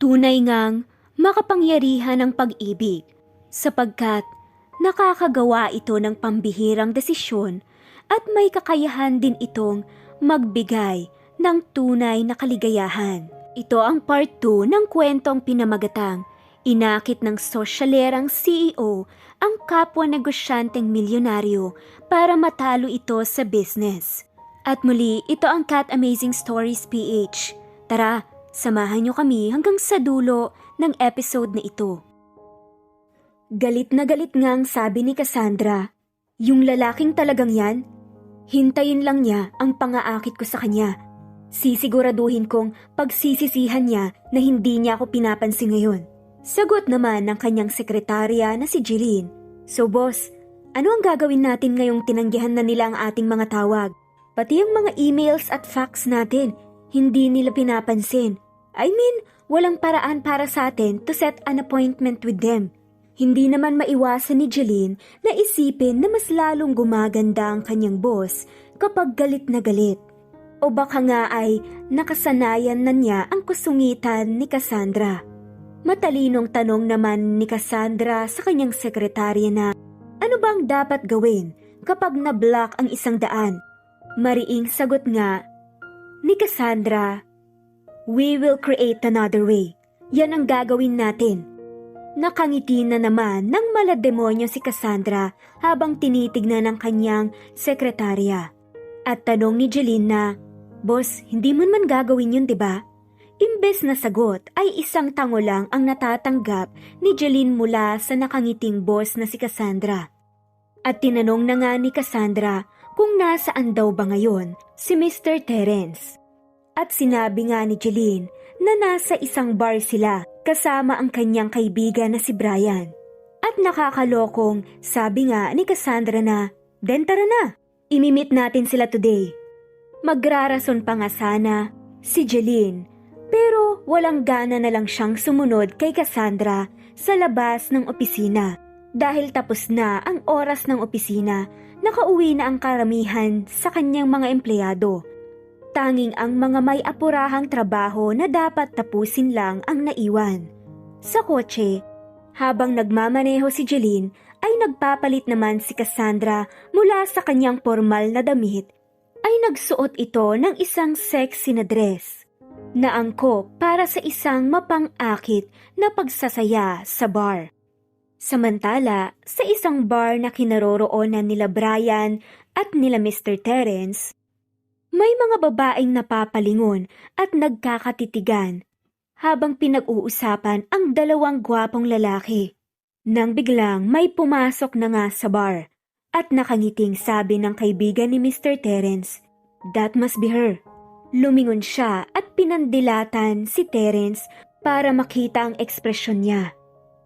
Tunay ngang makapangyarihan ang pag-ibig sapagkat nakakagawa ito ng pambihirang desisyon at may kakayahan din itong magbigay ng tunay na kaligayahan. Ito ang part 2 ng kwentong pinamagatang inakit ng sosyalerang CEO ang kapwa negosyanteng milyonaryo para matalo ito sa business. At muli, ito ang Cat Amazing Stories PH. Tara, samahan niyo kami hanggang sa dulo ng episode na ito. Galit na galit ngang sabi ni Cassandra, "Yung lalaking talagang yan, hintayin lang niya ang pangaakit ko sa kanya. Sisiguraduhin kong pagsisisihan niya na hindi niya ako pinapansin ngayon." Sagot naman ng kanyang sekretarya na si Jeline, "So boss, ano ang gagawin natin ngayong tinanggihan na nila ang ating mga tawag? Pati ang mga emails at fax natin, hindi nila pinapansin. I mean, walang paraan para sa atin to set an appointment with them." Hindi naman maiwasan ni Jeline na isipin na mas lalong gumaganda ang kanyang boss kapag galit na galit. O baka nga ay nakasanayan na niya ang kusungitan ni Cassandra. Matalinong tanong naman ni Cassandra sa kanyang sekretarya na, ano bang dapat gawin kapag na-block ang isang daan? Mariing sagot nga ni Cassandra, "We will create another way. Yan ang gagawin natin." Nakangiti na naman ng malademonyo si Cassandra habang tinitignan ng kanyang sekretarya. At tanong ni Jeline na, "Boss, hindi mo man gagawin yun, diba?" Imbes na sagot ay isang tango lang ang natatanggap ni Jeline mula sa nakangiting boss na si Cassandra. At tinanong na nga ni Cassandra kung nasaan daw ba ngayon si Mr. Terence. At sinabi nga ni Jeline na nasa isang bar sila kasama ang kanyang kaibigan na si Brian. At nakakalokong sabi nga ni Cassandra na, "Den tara na, imimit natin sila today." Magrarason pa nga sana si Jeline, pero walang gana na lang siyang sumunod kay Cassandra sa labas ng opisina. Dahil tapos na ang oras ng opisina, nakauwi na ang karamihan sa kanyang mga empleyado. Tanging ang mga may apurahang trabaho na dapat tapusin lang ang naiwan. Sa kotse, habang nagmamaneho si Jeline, ay nagpapalit naman si Cassandra mula sa kanyang formal na damit, ay nagsuot ito ng isang sexy na dress na angkop para sa isang mapang-akit na pagsasaya sa bar. Samantala, sa isang bar na kinaroroonan nila Brian at nila Mr. Terence, may mga babaeng napapalingon at nagkakatitigan habang pinag-uusapan ang dalawang gwapong lalaki. Nang biglang may pumasok na nga sa bar at nakangiting sabi ng kaibigan ni Mr. Terence, "That must be her." Lumingon siya at pinandilatan si Terence para makita ang ekspresyon niya.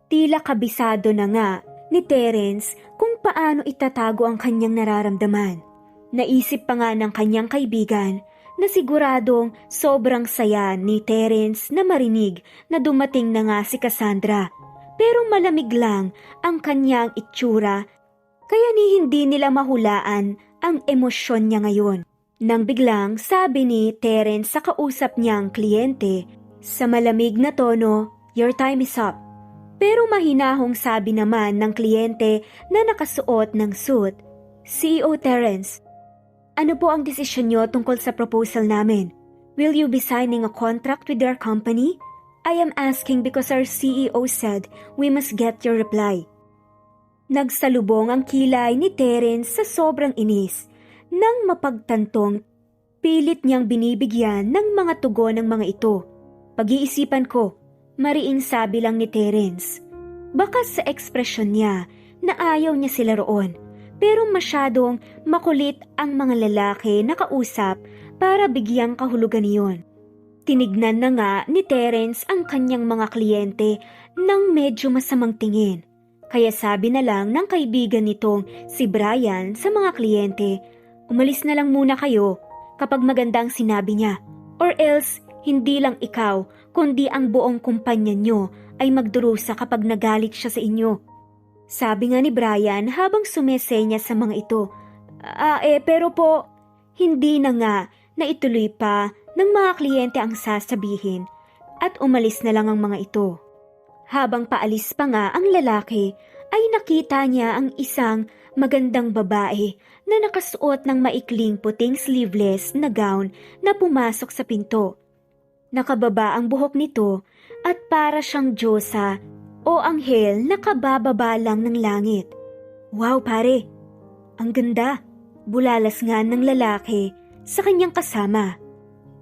Tila kabisado na nga ni Terence kung paano itatago ang kanyang nararamdaman. Naisip pa nga ng kanyang kaibigan na siguradong sobrang saya ni Terence na marinig na dumating na nga si Cassandra. Pero malamig lang ang kanyang itsura kaya hindi nila mahulaan ang emosyon niya ngayon. Nang biglang sabi ni Terence sa kausap niyang kliyente sa malamig na tono, "Your time is up." Pero mahinahong sabi naman ng kliyente na nakasuot ng suit, "CEO Terence, ano po ang desisyon niyo tungkol sa proposal namin? Will you be signing a contract with your company? I am asking because our CEO said we must get your reply." Nagsalubong ang kilay ni Terence sa sobrang inis nang mapagtantong pilit niyang binibigyan ng mga tugon ng mga ito. "Pag-iisipan ko," mariing sabi lang ni Terence. Baka sa ekspresyon niya na ayaw niya sila roon. Pero masyadong makulit ang mga lalaki na kausap para bigyang kahulugan niyon. Tinignan na nga ni Terence ang kanyang mga kliyente ng medyo masamang tingin. Kaya sabi na lang ng kaibigan nitong si Brian sa mga kliyente, "Umalis na lang muna kayo kapag magandang sinabi niya. Or else, hindi lang ikaw kundi ang buong kumpanya niyo ay magdurusa kapag nagalit siya sa inyo." Sabi nga ni Brian habang sumesenya sa mga ito, Pero po, hindi na nga na ituloy pa ng mga kliyente ang sasabihin at umalis na lang ang mga ito. Habang paalis pa nga ang lalaki ay nakita niya ang isang magandang babae na nakasuot ng maikling puting sleeveless na gown na pumasok sa pinto. Nakababa ang buhok nito at para siyang diyosa o anghel na kabababa lang ng langit. Wow pare, ang ganda! Bulalas nga ng lalaki sa kanyang kasama.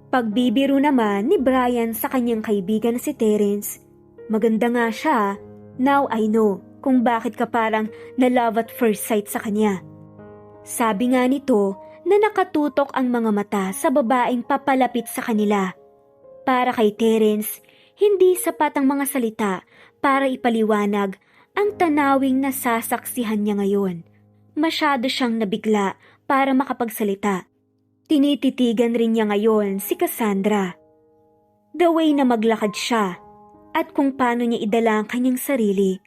Pagbibiro naman ni Brian sa kanyang kaibigan na si Terence, maganda nga siya. Now I know kung bakit ka parang na-love at first sight sa kanya. Sabi nga nito na nakatutok ang mga mata sa babaeng papalapit sa kanila. Para kay Terence, hindi sapat ang mga salita para ipaliwanag ang tanawing nasasaksihan niya ngayon. Masyado siyang nabigla para makapagsalita. Tinititigan rin niya ngayon si Cassandra. The way na maglakad siya at kung paano niya idala ang kanyang sarili,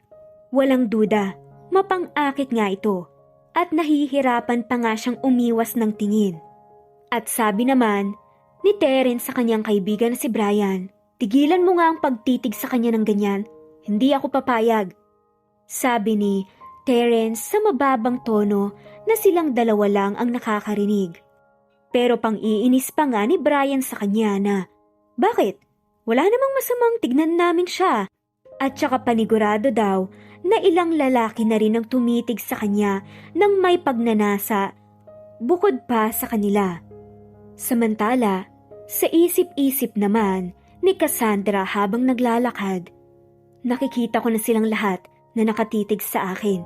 walang duda, mapang-akit nga ito at nahihirapan pa nga siyang umiwas ng tingin. At sabi naman ni Terence sa kanyang kaibigan na si Brian, tigilan mo nga ang pagtitig sa kanya ng ganyan, hindi ako papayag. Sabi ni Terence sa mababang tono na silang dalawa lang ang nakakarinig. Pero pang-iinis pa nga ni Brian sa kanya na, bakit? Wala namang masamang tignan namin siya. At saka panigurado daw na ilang lalaki na rin ang tumitig sa kanya ng may pagnanasa bukod pa sa kanila. Samantala, sa isip-isip naman ni Cassandra habang naglalakad, nakikita ko na silang lahat na nakatitig sa akin.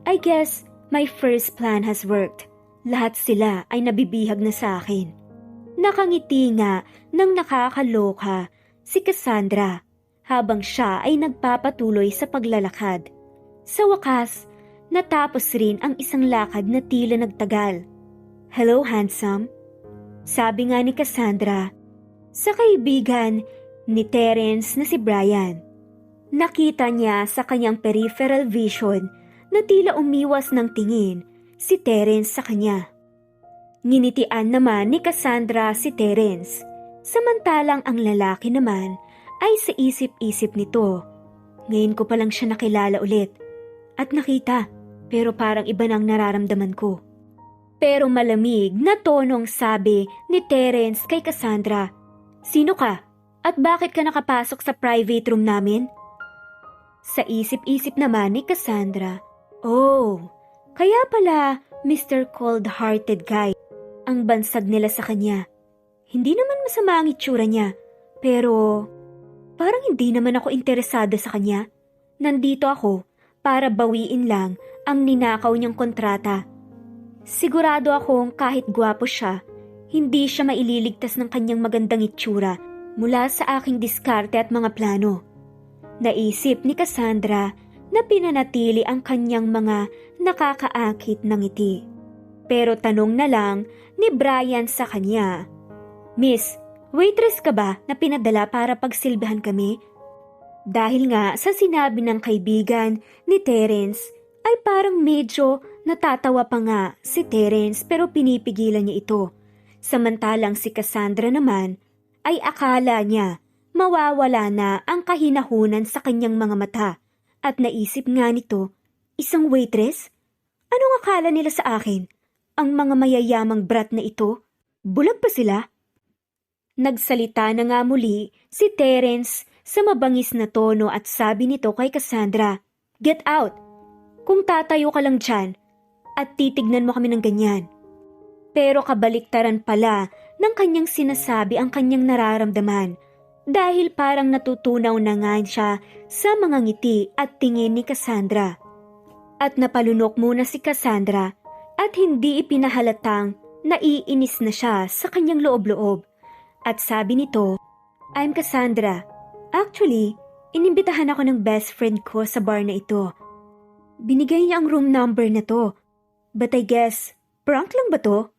I guess my first plan has worked. Lahat sila ay nabibihag na sa akin. Nakangiti nga ng nakakaloka si Cassandra habang siya ay nagpapatuloy sa paglalakad. Sa wakas, natapos rin ang isang lakad na tila nagtagal. Hello, handsome? Sabi nga ni Cassandra sa kaibigan ni Terence na si Brian. Nakita niya sa kanyang peripheral vision na tila umiwas ng tingin si Terence sa kanya. Nginitian naman ni Cassandra si Terence, samantalang ang lalaki naman ay sa isip-isip nito. Ngayon ko pa lang siya nakilala ulit at nakita, pero parang iba nang nararamdaman ko. Pero malamig na tonong sabi ni Terence kay Cassandra, sino ka? At bakit ka nakapasok sa private room namin? Sa isip-isip naman ni Cassandra, oh, kaya pala Mr. Cold-Hearted Guy ang bansag nila sa kanya. Hindi naman masama ang itsura niya, pero parang hindi naman ako interesado sa kanya. Nandito ako para bawiin lang ang ninakaw niyang kontrata. Sigurado akong kahit gwapo siya, hindi siya maililigtas ng kanyang magandang itsura mula sa aking diskarte at mga plano. Naisip ni Cassandra na pinanatili ang kanyang mga nakakaakit na ngiti. Pero tanong na lang ni Brian sa kanya, Miss, waitress ka ba na pinadala para pagsilbihan kami? Dahil nga sa sinabi ng kaibigan ni Terence ay parang medyo natatawa pa nga si Terence pero pinipigilan niya ito. Samantalang si Cassandra naman ay akala niya mawawala na ang kahinahunan sa kanyang mga mata. At naisip nga nito, isang waitress? Anong akala nila sa akin? Ang mga mayayamang brat na ito? Bulag pa sila? Nagsalita na nga muli si Terence sa mabangis na tono at sabi nito kay Cassandra, get out! Kung tatayo ka lang dyan at titignan mo kami ng ganyan. Pero kabaliktaran pala ng kanyang sinasabi ang kanyang nararamdaman. Dahil parang natutunaw na nga siya sa mga ngiti at tingin ni Cassandra. At napalunok muna si Cassandra at hindi ipinahalatang naiinis na siya sa kanyang loob-loob. At sabi nito, I'm Cassandra. Actually, inimbitahan ako ng best friend ko sa bar na ito. Binigay niya ang room number na to. But I guess, prank lang ba to?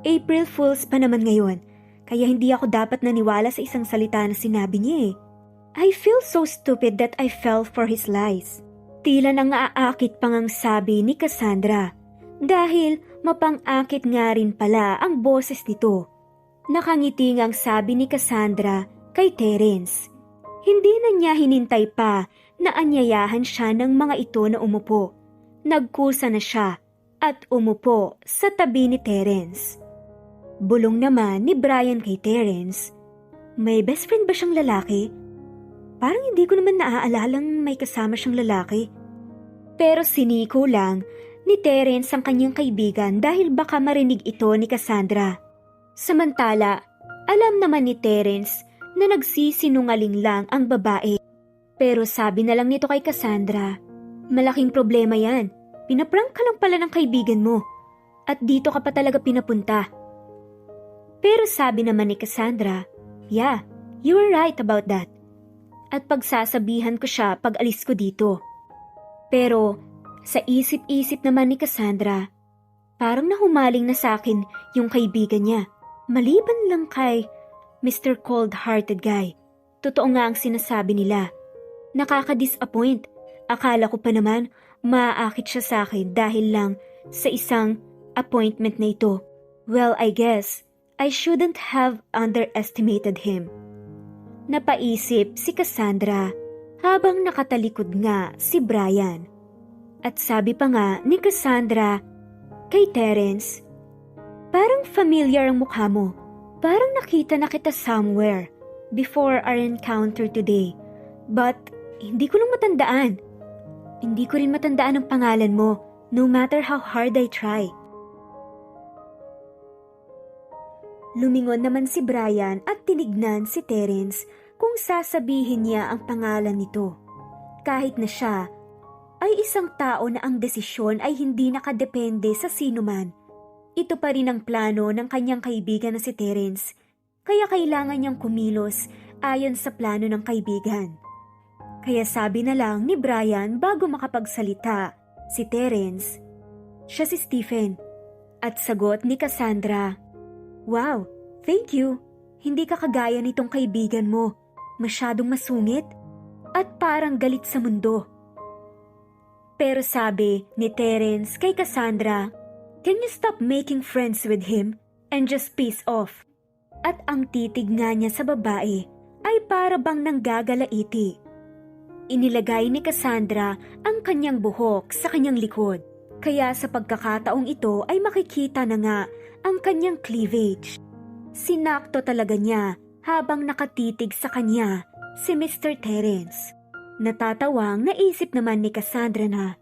April Fools pa naman ngayon. Kaya hindi ako dapat naniwala sa isang salita na sinabi niya eh. I feel so stupid that I fell for his lies. Tila nang aakit pang ang sabi ni Cassandra. Dahil mapang-akit nga rin pala ang boses nito. Nakangiti ngang sabi ni Cassandra kay Terence. Hindi na niya hinintay pa na anyayahan siya ng mga ito na umupo. Nagkusa na siya at umupo sa tabi ni Terence. Bulong naman ni Brian kay Terence, may best friend ba siyang lalaki? Parang hindi ko naman naaalalang may kasama siyang lalaki. Pero siniko lang ni Terence ang kanyang kaibigan dahil baka marinig ito ni Cassandra. Samantala, alam naman ni Terence na nagsisinungaling lang ang babae. Pero sabi na lang nito kay Cassandra, malaking problema yan. Pinaprank ka lang pala ng kaibigan mo. At dito ka pa talaga pinapunta. Pero sabi naman ni Cassandra, yeah, you were right about that. At pagsasabihan ko siya pag alis ko dito. Pero sa isip-isip naman ni Cassandra, parang nahumaling na sa akin yung kaibigan niya. Maliban lang kay Mr. Cold-Hearted Guy. Totoo nga ang sinasabi nila. Nakaka-disappoint. Akala ko pa naman maaakit siya sa akin dahil lang sa isang appointment na ito. Well, I guess I shouldn't have underestimated him. Napaisip si Cassandra habang nakatalikod nga si Brian. At sabi pa nga ni Cassandra kay Terence, parang familiar ang mukha mo. Parang nakita na kita somewhere before our encounter today. But hindi ko lang matandaan. Hindi ko rin matandaan ang pangalan mo, no matter how hard I try. Lumingon naman si Brian at tinignan si Terence kung sasabihin niya ang pangalan nito. Kahit na siya ay isang tao na ang desisyon ay hindi nakadepende sa sinuman. Ito pa rin ang plano ng kanyang kaibigan na si Terence, kaya kailangan niyang kumilos ayon sa plano ng kaibigan. Kaya sabi na lang ni Brian bago makapagsalita si Terence, siya si Stephen. At sagot ni Cassandra, wow, thank you. Hindi ka kagaya nitong kaibigan mo. Masyadong masungit at parang galit sa mundo. Pero sabi ni Terence kay Cassandra, can you stop making friends with him and just peace off? At ang titig nga niya sa babae ay para bang nanggagalaiti. Inilagay ni Cassandra ang kanyang buhok sa kanyang likod. Kaya sa pagkakataong ito ay makikita na nga ang kanyang cleavage. Sinakto talaga niya habang nakatitig sa kanya si Mr. Terence. Natatawang naisip naman ni Cassandra na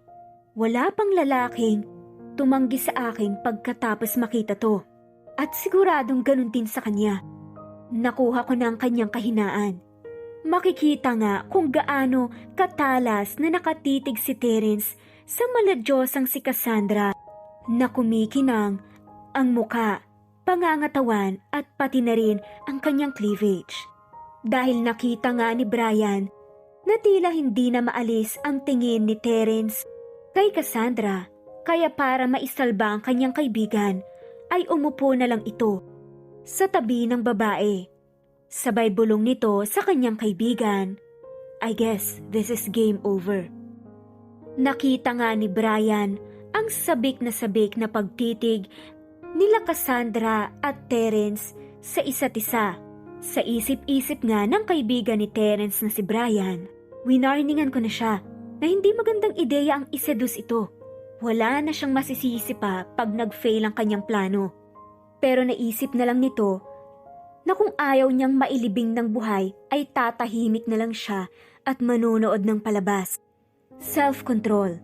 wala pang lalaking tumanggi sa akin pagkatapos makita to. At siguradong ganun din sa kanya. Nakuha ko na ang kanyang kahinaan. Makikita nga kung gaano katalas na nakatitig si Terence sa maladyosang si Cassandra na kumikinang ang muka, pangangatawan at pati na rin ang kanyang cleavage. Dahil nakita nga ni Brian na tila hindi na maalis ang tingin ni Terence kay Cassandra, kaya para maisalba ang kanyang kaibigan ay umupo na lang ito sa tabi ng babae. Sabay bulong nito sa kanyang kaibigan, I guess this is game over. Nakita nga ni Brian ang sabik na pagtitig nila Cassandra at Terence sa isa't isa. Sa isip-isip nga ng kaibigan ni Terence na si Brian, winarningan ko na siya na hindi magandang ideya ang iseduce ito. Wala na siyang masisisi pa pag nag-fail ang kanyang plano. Pero naisip na lang nito na kung ayaw niyang mailibing ng buhay ay tatahimik na lang siya at manonood ng palabas. Self-control.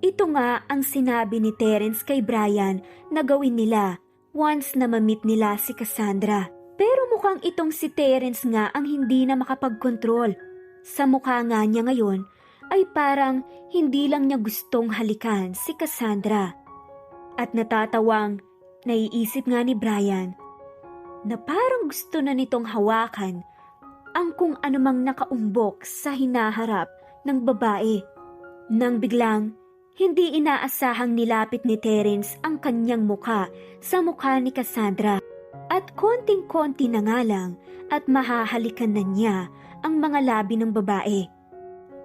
Ito nga ang sinabi ni Terence kay Brian na gawin nila once na ma-meet nila si Cassandra. Pero mukhang itong si Terence nga ang hindi na makapag-control. Sa mukha nga niya ngayon ay parang hindi lang niya gustong halikan si Cassandra. At natatawang naiisip nga ni Brian na parang gusto na nitong hawakan ang kung anumang nakaumbok sa hinaharap ng babae. Nang biglang, hindi inaasahang nilapit ni Terence ang kanyang mukha sa mukha ni Cassandra. At konting-konti na nga lang at mahahalikan na niya ang mga labi ng babae.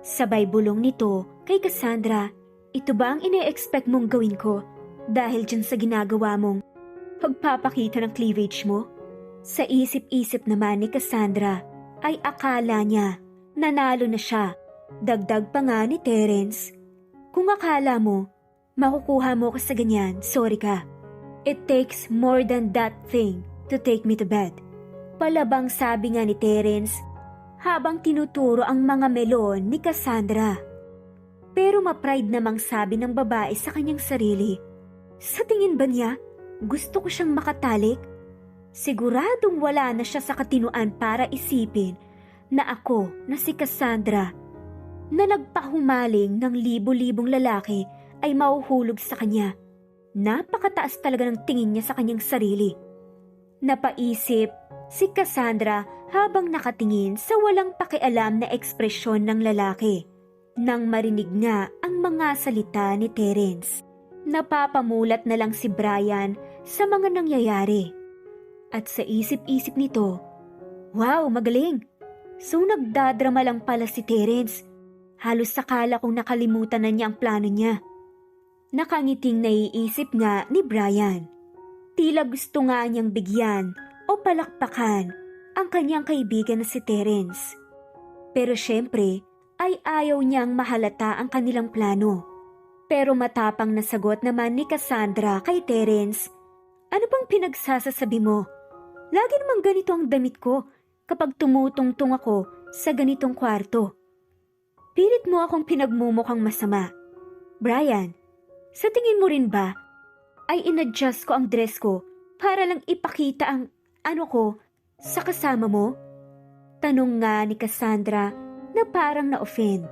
Sabay bulong nito kay Cassandra, ito ba ang ine-expect mong gawin ko dahil dyan sa ginagawa mong pagpapakita ng cleavage mo? Sa isip-isip naman ni Cassandra ay akala niya Nanalo na siya. Dagdag pa nga ni Terence. Kung akala mo, makukuha mo ko sa ganyan, sorry ka. It takes more than that thing to take me to bed. Palabang sabi nga ni Terence habang tinuturo ang mga melon ni Cassandra. Pero ma-pride namang sabi ng babae sa kanyang sarili. Sa tingin ba niya, gusto ko siyang makatalik? Siguradong wala na siya sa katinuan para isipin na ako na si Cassandra na nagpahumaling ng libo-libong lalaki ay mauhulog sa kanya. Napakataas talaga ng tingin niya sa kanyang sarili. Napaisip si Cassandra habang nakatingin sa walang pakialam na ekspresyon ng lalaki. Nang marinig nga ang mga salita ni Terence, napapamulat na lang si Brian sa mga nangyayari. At sa isip-isip nito, wow, magaling! So nagdadrama lang pala si Terence. Halos sakala kong nakalimutan na niya ang plano niya. Nakangiting naiisip nga ni Brian. Tila gusto nga niyang bigyan o palakpakan ang kanyang kaibigan na si Terence. Pero syempre, ay ayaw niyang mahalata ang kanilang plano. Pero matapang na sagot naman ni Cassandra kay Terence, ano bang pinagsasasabi mo? Lagi namang ganito ang damit ko kapag tumutungtong ako sa ganitong kwarto. Pilit mo akong pinagmumukhang masama. Brian, sa tingin mo rin ba ay inadjust ko ang dress ko para lang ipakita ang ko sa kasama mo? Tanong nga ni Cassandra na parang na-offend.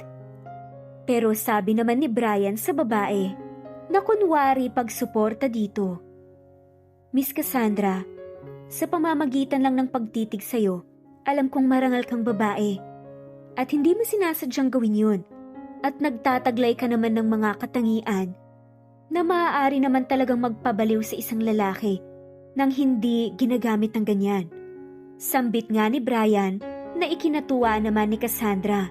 Pero sabi naman ni Brian sa babae na kunwari pagsuporta dito. Miss Cassandra, sa pamamagitan lang ng pagtitig sa'yo, alam kong marangal kang babae. At hindi mo sinasadyang gawin yun. At nagtataglay ka naman ng mga katangian na maaari naman talagang magpabaliw sa isang lalaki nang hindi ginagamit ng ganyan. Sambit nga ni Brian na ikinatuwa naman ni Cassandra.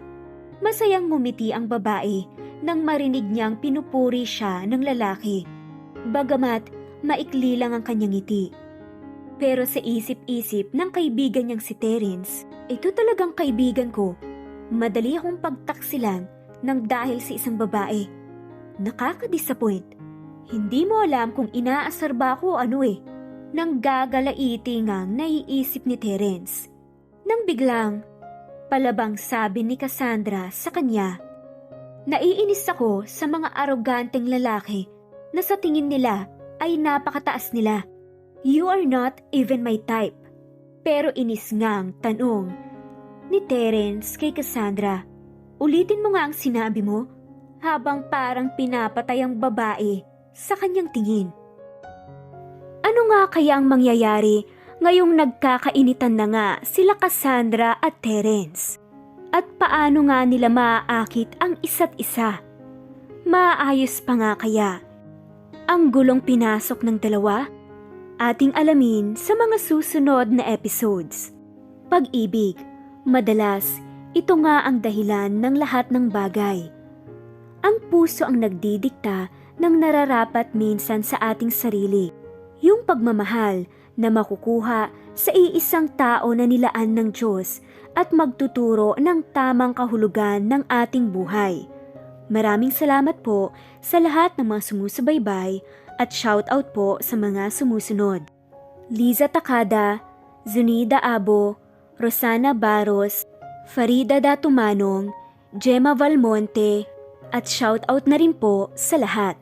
Masayang ngumiti ang babae nang marinig niyang pinupuri siya ng lalaki. Bagamat maikli lang ang kanyang ngiti. Pero sa isip-isip ng kaibigan niyang si Terence, ito talagang kaibigan ko. Madali akong pagtaksilan ng dahil sa isang babae. Nakaka-disappoint. Hindi mo alam kung inaasar ba ako o ano eh. Nang gagalaiti ngang naiisip ni Terence. Nang biglang, palabang sabi ni Cassandra sa kanya, naiinis ako sa mga aroganteng lalaki na sa tingin nila ay napakataas nila. You are not even my type. Pero inis ngang tanong ni Terence kay Cassandra. Ulitin mo nga ang sinabi mo habang parang pinapatay ang babae sa kanyang tingin. Ano nga kaya ang mangyayari ngayong nagkakainitan na nga sila Cassandra at Terence? At paano nga nila maaakit ang isa't isa? Maayos pa nga kaya ang gulong pinasok ng dalawa? Ating alamin sa mga susunod na episodes. Pag-ibig, madalas ito nga ang dahilan ng lahat ng bagay. Ang puso ang nagdidikta ng nararapat minsan sa ating sarili. Yung pagmamahal na makukuha sa iisang tao na nilaan ng Diyos at magtuturo ng tamang kahulugan ng ating buhay. Maraming salamat po sa lahat ng mga sumusubaybay at shoutout po sa mga sumusunod. Liza Takada, Zunida Abo, Rosana Baros, Farida Datumanong, Gemma Valmonte at shoutout na rin po sa lahat.